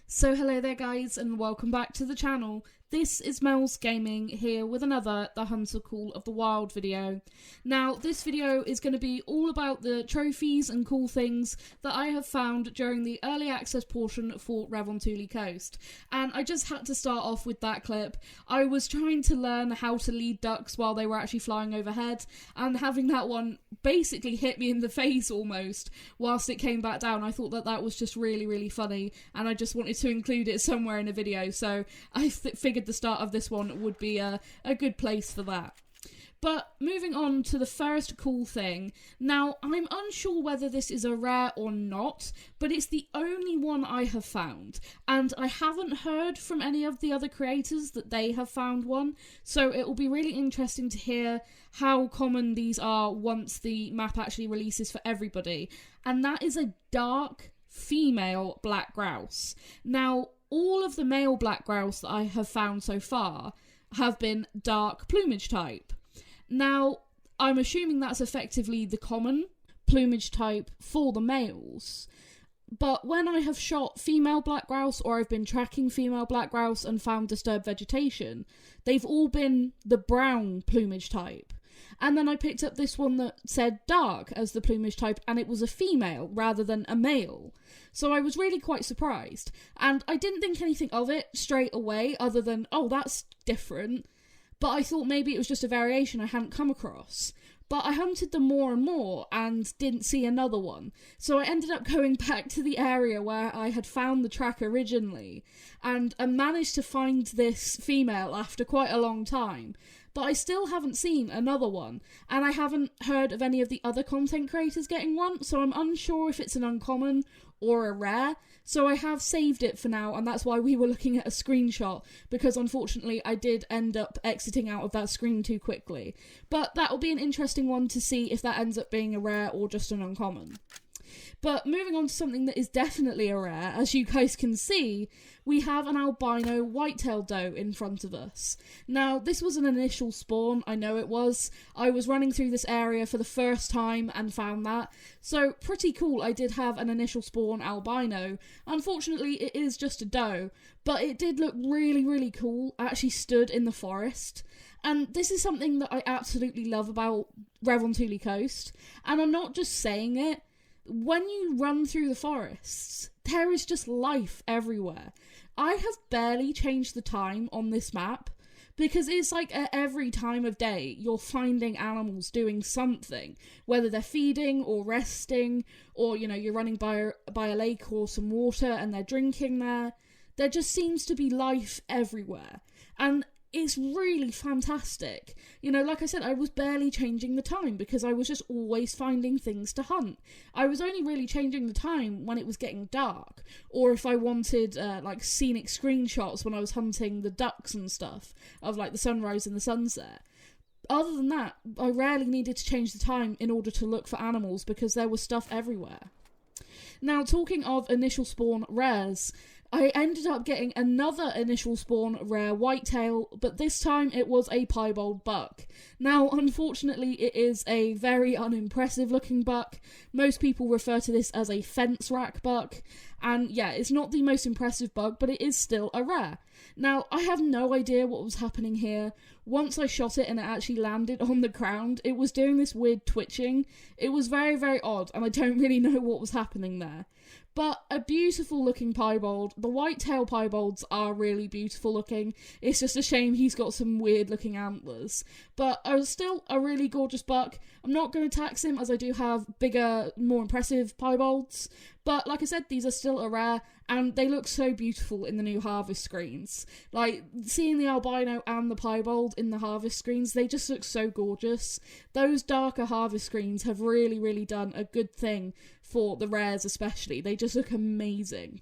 So hello there guys and welcome back to the channel. This is Mel's Gaming here with another The Hunter Call of the Wild video. Now this video is going to be all about the trophies and cool things that I have found during the early access portion for Revontuli Coast. And I just had to start off with that clip. I was trying to learn how to lead ducks while they were actually flying overhead, and having that one basically hit me in the face almost whilst it came back down. I thought that was just really funny, and I just wanted to include it somewhere in a video, so I figured the start of this one would be a good place for that. But moving on to the first cool thing. Now, I'm unsure whether this is a rare or not, but it's the only one I have found, and I haven't heard from any of the other creators that they have found one, so it will be really interesting to hear how common these are once the map actually releases for everybody, and that is a dark female black grouse. Now, all of the male black grouse that I have found so far have been dark plumage type. Now, I'm assuming that's effectively the common plumage type for the males, but when I have shot female black grouse, or I've been tracking female black grouse and found disturbed vegetation, they've all been the brown plumage type. And then I picked up this one that said dark as the plumage type, and it was a female rather than a male. So I was really quite surprised, and I didn't think anything of it straight away other than, oh, that's different. But I thought maybe it was just a variation I hadn't come across. But I hunted them more and more and didn't see another one. So I ended up going back to the area where I had found the track originally, and I managed to find this female after quite a long time. But I still haven't seen another one, and I haven't heard of any of the other content creators getting one, so I'm unsure if it's an uncommon or a rare. So I have saved it for now, and that's why we were looking at a screenshot, because unfortunately I did end up exiting out of that screen too quickly. But that'll be an interesting one to see if that ends up being a rare or just an uncommon. But moving on to something that is definitely a rare, as you guys can see, we have an albino white-tailed doe in front of us. Now, this was an initial spawn, I know it was. I was running through this area for the first time and found that. So, pretty cool, I did have an initial spawn albino. Unfortunately, it is just a doe, but it did look really cool. I actually stood in the forest. And this is something that I absolutely love about Revontuli Coast, and I'm not just saying it. When you run through the forests, there is just life everywhere. I have barely changed the time on this map, because it's like at every time of day you're finding animals doing something, whether they're feeding or resting, or, you know, you're running by a lake or some water and they're drinking there. There just seems to be life everywhere, and it's really fantastic. You know, like I said, I was barely changing the time because I was just always finding things to hunt. I was only really changing the time when it was getting dark, or if I wanted like scenic screenshots when I was hunting the ducks and stuff of like the sunrise and the sunset. Other than that, I rarely needed to change the time in order to look for animals because there was stuff everywhere. Now, talking of initial spawn rares, I ended up getting another initial spawn rare whitetail, but this time it was a piebald buck. Now, unfortunately, it is a very unimpressive looking buck. Most people refer to this as a fence rack buck, and yeah, it's not the most impressive buck, but it is still a rare. Now, I have no idea what was happening here. Once I shot it and it actually landed on the ground, it was doing this weird twitching. It was very odd, and I don't really know what was happening there. But a beautiful looking piebald. The white-tail piebalds are really beautiful looking. It's just a shame he's got some weird looking antlers. But still a really gorgeous buck. I'm not going to tax him as I do have bigger, more impressive piebalds. But like I said, these are still a rare, and they look so beautiful in the new harvest screens. Like, seeing the albino and the piebald in the harvest screens, they just look so gorgeous. Those darker harvest screens have really done a good thing for the rares especially. They just look amazing.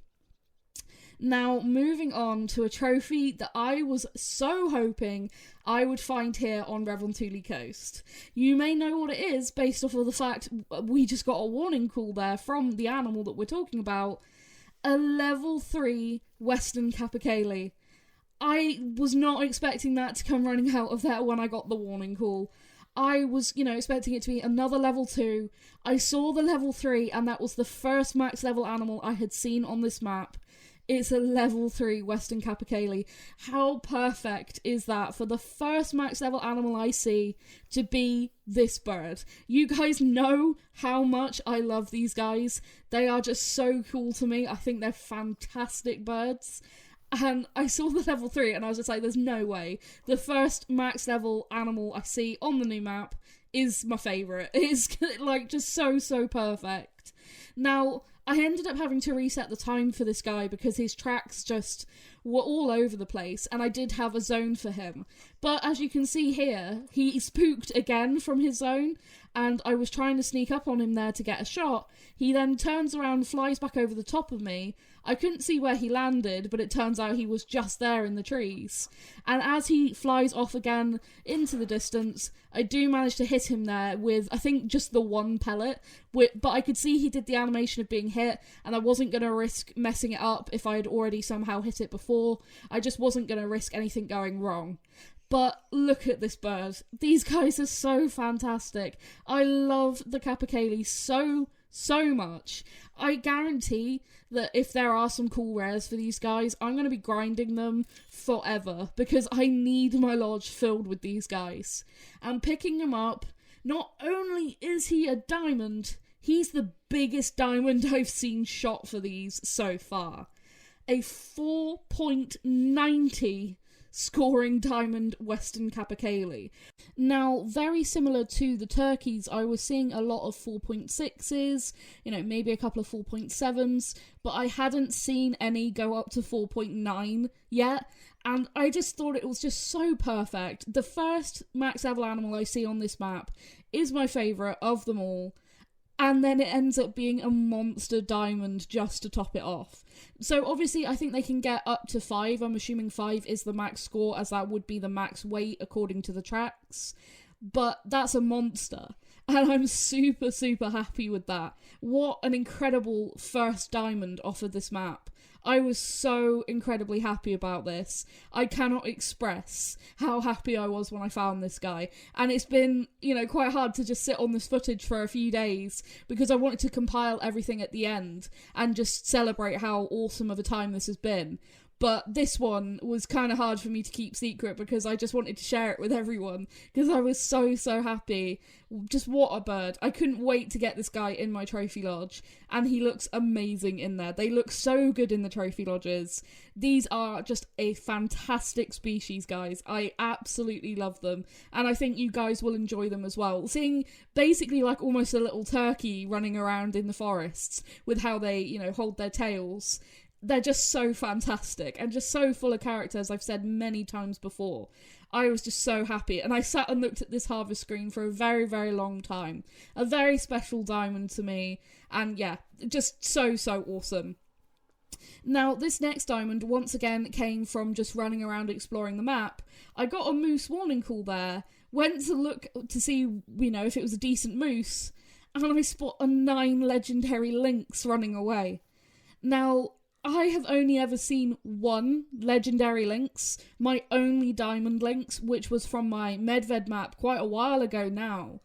Now, moving on to a trophy that I was so hoping I would find here on Revontuli Coast. You may know what it is based off of the fact we just got a warning call there from the animal that we're talking about. A level 3 Western Capercaillie. I was not expecting that to come running out of there when I got the warning call. I was, expecting it to be another level 2. I saw the level 3, and that was the first max level animal I had seen on this map. It's a level 3 Western Capercaillie. How perfect is that for the first max level animal I see to be this bird? You guys know how much I love these guys. They are just so cool to me. I think they're fantastic birds. And I saw the level 3 and I was just like, there's no way. The first max level animal I see on the new map is my favourite. It's like just so perfect. Now, I ended up having to reset the time for this guy because his tracks just were all over the place, and I did have a zone for him. But as you can see here, he spooked again from his zone, and I was trying to sneak up on him there to get a shot. He then turns around, flies back over the top of me. I couldn't see where he landed, but it turns out he was just there in the trees. And as he flies off again into the distance, I do manage to hit him there with, I think, just the one pellet. But I could see he did the animation of being hit, and I wasn't going to risk messing it up if I had already somehow hit it before. I just wasn't going to risk anything going wrong. But look at this bird. These guys are so fantastic. I love the Capercaillie so much. I guarantee that if there are some cool rares for these guys, I'm going to be grinding them forever because I need my lodge filled with these guys. And picking him up, not only is he a diamond, he's the biggest diamond I've seen shot for these so far. A 4.90 scoring diamond Western Capercaillie. Now, very similar to the turkeys, I was seeing a lot of 4.6s, maybe a couple of 4.7s, but I hadn't seen any go up to 4.9 yet, and I just thought it was just so perfect. The first max level animal I see on this map is my favourite of them all, and then it ends up being a monster diamond just to top it off. So obviously I think they can get up to 5. I'm assuming 5 is the max score, as that would be the max weight according to the tracks. But that's a monster. And I'm super happy with that. What an incredible first diamond off of this map. I was so incredibly happy about this. I cannot express how happy I was when I found this guy. And it's been, quite hard to just sit on this footage for a few days because I wanted to compile everything at the end and just celebrate how awesome of a time this has been. But this one was kind of hard for me to keep secret because I just wanted to share it with everyone because I was so happy. Just what a bird. I couldn't wait to get this guy in my trophy lodge, and he looks amazing in there. They look so good in the trophy lodges. These are just a fantastic species, guys. I absolutely love them, and I think you guys will enjoy them as well. Seeing basically like almost a little turkey running around in the forests with how they, hold their tails. They're just so fantastic and just so full of character, as I've said many times before. I was just so happy, and I sat and looked at this harvest screen for a very long time. A very special diamond to me, and yeah, just so awesome. Now, this next diamond once again came from just running around exploring the map. I got a moose warning call there, went to look to see, if it was a decent moose, and I spot a 9 legendary Lynx running away. Now, I have only ever seen one legendary Lynx, my only diamond Lynx, which was from my Medved map quite a while ago now.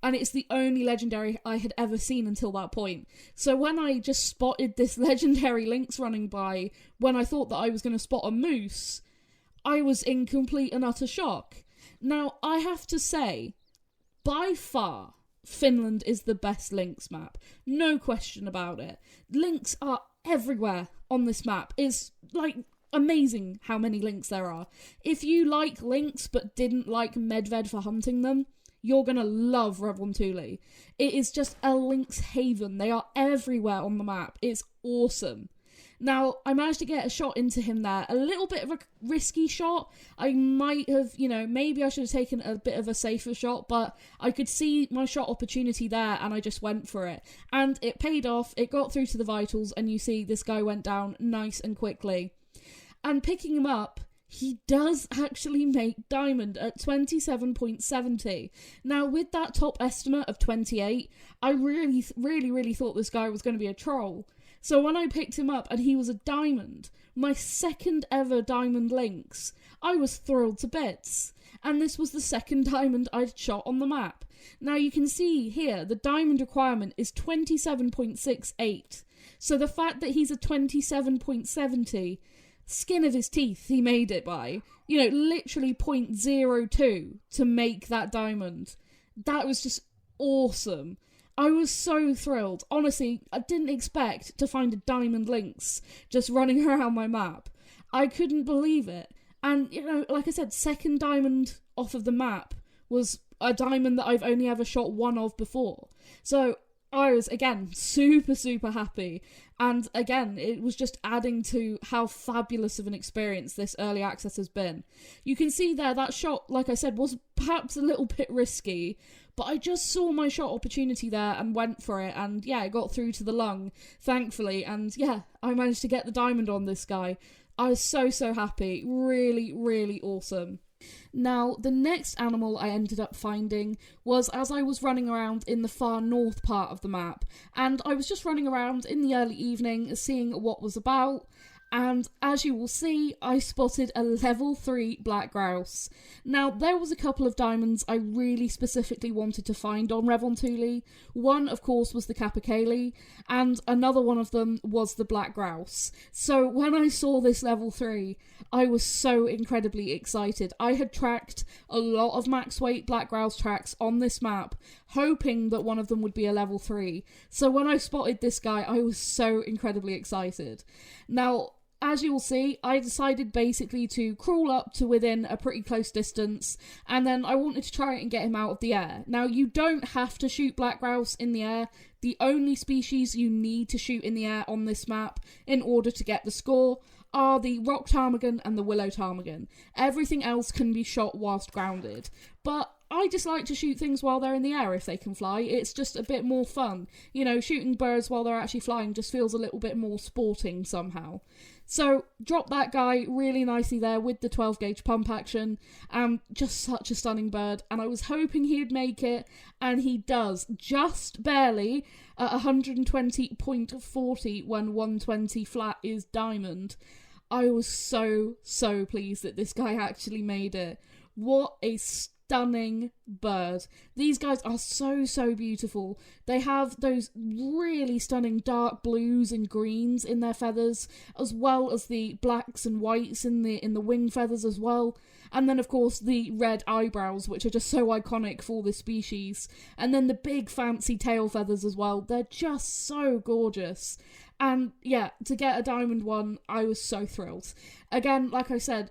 And it's the only legendary I had ever seen until that point. So when I just spotted this legendary Lynx running by, when I thought that I was going to spot a moose, I was in complete and utter shock. Now, I have to say, by far, Finland is the best Lynx map. No question about it. Lynx are everywhere on this map. It's amazing how many Lynx there are. If you like Lynx but didn't like Medved for hunting them, you're gonna love Revontuli. It is just a Lynx haven. They are everywhere on the map. It's awesome. Now, I managed to get a shot into him there. A little bit of a risky shot. I might have, maybe I should have taken a bit of a safer shot, but I could see my shot opportunity there and I just went for it. And it paid off. It got through to the vitals, and you see this guy went down nice and quickly. And picking him up, he does actually make diamond at 27.70. Now, with that top estimate of 28, I really thought this guy was going to be a troll. So when I picked him up and he was a diamond, my second ever diamond Lynx, I was thrilled to bits. And this was the second diamond I'd shot on the map. Now you can see here, the diamond requirement is 27.68. So the fact that he's a 27.70, skin of his teeth he made it by, you know, literally 0.02 to make that diamond. That was just awesome. I was so thrilled. Honestly, I didn't expect to find a diamond lynx just running around my map. I couldn't believe it. And, you know, like I said, second diamond off of the map was a diamond that I've only ever shot one of before. So I was, again, super, super happy. And again, it was just adding to how fabulous of an experience this early access has been. You can see there, that shot, like I said, was perhaps a little bit risky, but I just saw my shot opportunity there and went for it. And yeah, it got through to the lung, thankfully. And yeah, I managed to get the diamond on this guy. I was so, so happy. Really, really awesome. Now, the next animal I ended up finding was as I was running around in the far north part of the map, and I was just running around in the early evening seeing what was about, and as you will see, I spotted a level 3 black grouse. Now, there was a couple of diamonds I really specifically wanted to find on Revontuli. One, of course, was the Capercaillie, and another one of them was the black grouse. So when I saw this level 3, I was so incredibly excited. I had tracked a lot of max weight black grouse tracks on this map, hoping that one of them would be a level 3. So when I spotted this guy, I was so incredibly excited. Now, as you will see, I decided basically to crawl up to within a pretty close distance, and then I wanted to try and get him out of the air. Now, you don't have to shoot black grouse in the air. The only species you need to shoot in the air on this map in order to get the score are the rock ptarmigan and the willow ptarmigan. Everything else can be shot whilst grounded. But I just like to shoot things while they're in the air if they can fly. It's just a bit more fun. You know, shooting birds while they're actually flying just feels a little bit more sporting somehow. So, drop that guy really nicely there with the 12 gauge pump action. Just such a stunning bird. And I was hoping he'd make it, and he does. Just barely at 120.40 when 120 flat is diamond. I was so, so pleased that this guy actually made it. What a stunning bird. These guys are so, so beautiful. They have those really stunning dark blues and greens in their feathers, as well as the blacks and whites in the wing feathers as well. And then, of course, the red eyebrows, which are just so iconic for this species. And then the big fancy tail feathers as well. They're just so gorgeous. And yeah, to get a diamond one, I was so thrilled. Again, like I said,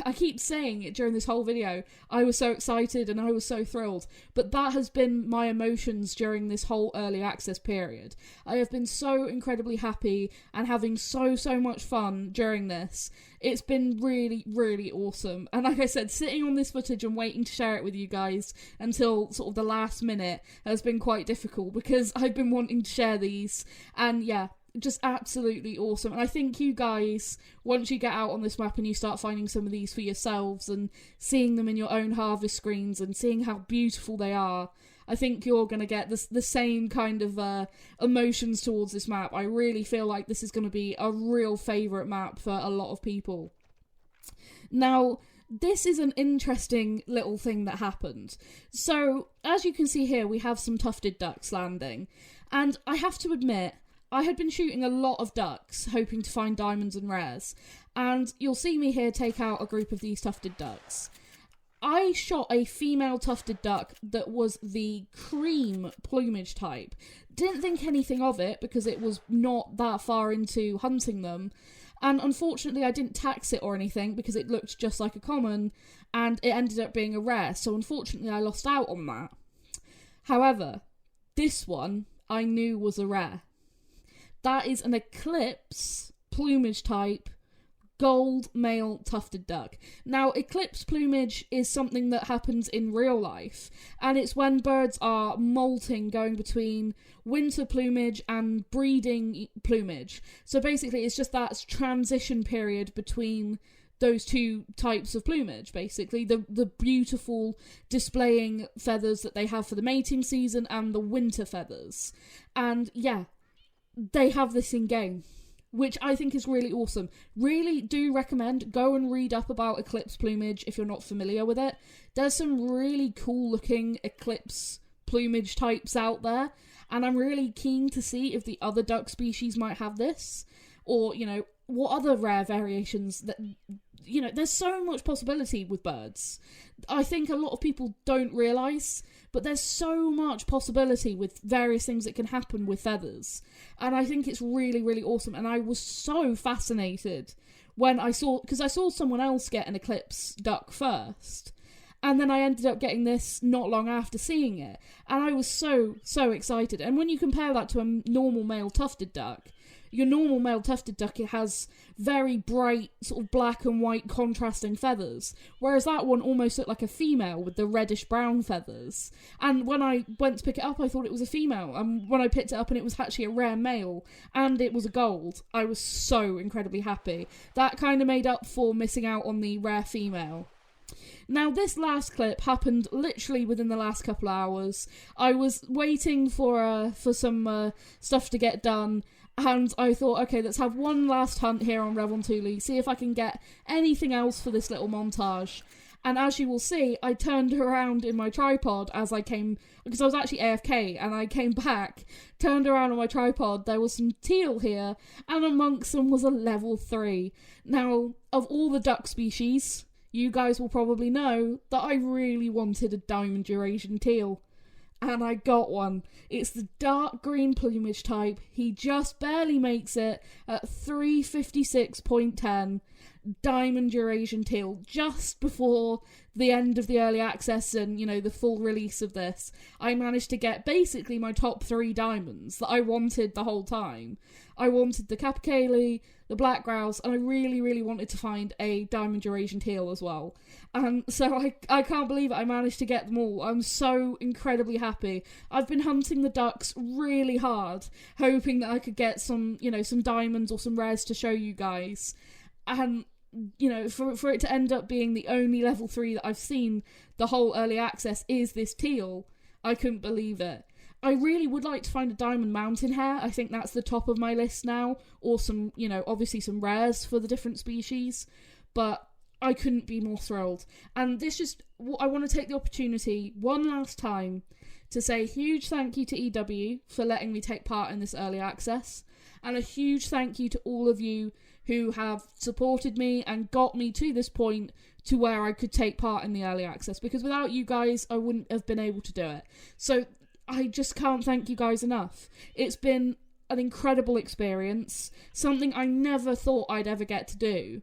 I keep saying it during this whole video, I was so excited and I was so thrilled. But that has been my emotions during this whole early access period. I have been so incredibly happy and having so, so much fun during this. It's been really, really awesome. And like I said, sitting on this footage and waiting to share it with you guys until sort of the last minute has been quite difficult because I've been wanting to share these. And yeah, just absolutely awesome. And I think you guys, once you get out on this map and you start finding some of these for yourselves and seeing them in your own harvest screens and seeing how beautiful they are, I think you're going to get the same kind of emotions towards this map. I really feel like this is going to be a real favourite map for a lot of people. Now, this is an interesting little thing that happened. So, as you can see here, we have some tufted ducks landing. And I have to admit, I had been shooting a lot of ducks, hoping to find diamonds and rares, and you'll see me here take out a group of these tufted ducks. I shot a female tufted duck that was the cream plumage type. Didn't think anything of it because it was not that far into hunting them, and unfortunately I didn't tax it or anything because it looked just like a common, and it ended up being a rare, so unfortunately I lost out on that. However, this one I knew was a rare. That is an Eclipse plumage type gold male tufted duck. Now, Eclipse plumage is something that happens in real life, and it's when birds are molting, going between winter plumage and breeding plumage. So basically, it's just that transition period between those two types of plumage, basically. The beautiful displaying feathers that they have for the mating season and the winter feathers. And yeah, they have this in game, which I think is really awesome. Really do recommend go and read up about Eclipse plumage if you're not familiar with it. There's some really cool looking Eclipse plumage types out there, and I'm really keen to see if the other duck species might have this, or, you know, what other rare variations that, you know, there's so much possibility with birds. I think a lot of people don't realise, but there's so much possibility with various things that can happen with feathers. And I think it's really, really awesome. And I was so fascinated when I saw, because I saw someone else get an Eclipse duck first. And then I ended up getting this not long after seeing it. And I was so, so excited. And when you compare that to a normal male tufted duck, your normal male tufted duck, it has very bright sort of black and white contrasting feathers, whereas that one almost looked like a female with the reddish brown feathers. And when I went to pick it up, I thought it was a female, and when I picked it up and it was actually a rare male, and it was a gold, I was so incredibly happy. That kind of made up for missing out on the rare female. Now, this last clip happened literally within the last couple of hours. I was waiting for some stuff to get done, and I thought, okay, let's have one last hunt here on Revontuli, see if I can get anything else for this little montage. And as you will see, I turned around in my tripod as I came, because I was actually AFK, and I came back, turned around on my tripod, there was some teal here, and amongst them was a level 3. Now, of all the duck species, you guys will probably know that I really wanted a diamond Eurasian teal. And I got one. It's the dark green plumage type. He just barely makes it at 356.10. Diamond Eurasian teal, just before the end of the early access and, you know, the full release of this. I managed to get basically my top 3 diamonds that I wanted the whole time. I wanted the Capercaillie, the black grouse, and I really, really wanted to find a diamond Eurasian teal as well. And so I can't believe it, I managed to get them all. I'm so incredibly happy. I've been hunting the ducks really hard, hoping that I could get some, you know, some diamonds or some rares to show you guys. And, you know, for it to end up being the only level 3 that I've seen the whole early access is this teal, I couldn't believe it. I really would like to find a diamond mountain hare. I think that's the top of my list now. Or some, you know, obviously some rares for the different species. But I couldn't be more thrilled. And this just, I want to take the opportunity one last time to say a huge thank you to EW for letting me take part in this early access. And a huge thank you to all of you who have supported me and got me to this point to where I could take part in the early access, because without you guys I wouldn't have been able to do it. So I just can't thank you guys enough. It's been an incredible experience, something I never thought I'd ever get to do,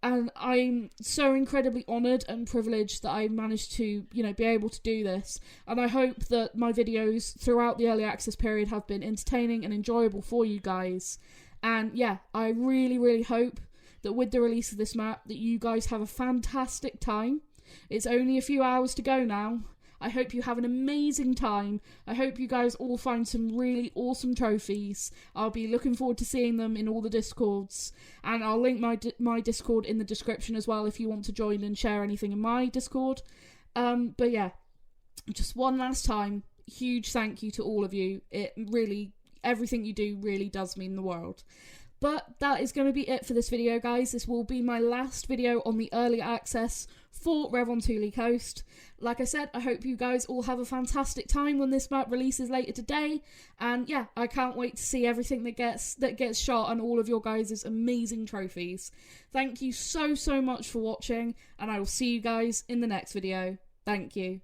and I'm so incredibly honoured and privileged that I managed to, you know, be able to do this. And I hope that my videos throughout the early access period have been entertaining and enjoyable for you guys. And yeah, I really, really hope that with the release of this map that you guys have a fantastic time. It's only a few hours to go now. I hope you have an amazing time. I hope you guys all find some really awesome trophies. I'll be looking forward to seeing them in all the Discords. And I'll link my Discord in the description as well if you want to join and share anything in my Discord. But yeah, just one last time, huge thank you to all of you. It really, everything you do really does mean the world. But that is going to be it for this video, guys. This will be my last video on the early access for Revontuli Coast. Like I said, I hope you guys all have a fantastic time when this map releases later today. And yeah, I can't wait to see everything that gets shot and all of your guys' amazing trophies. Thank you so much for watching, and I will see you guys in the next video. Thank you.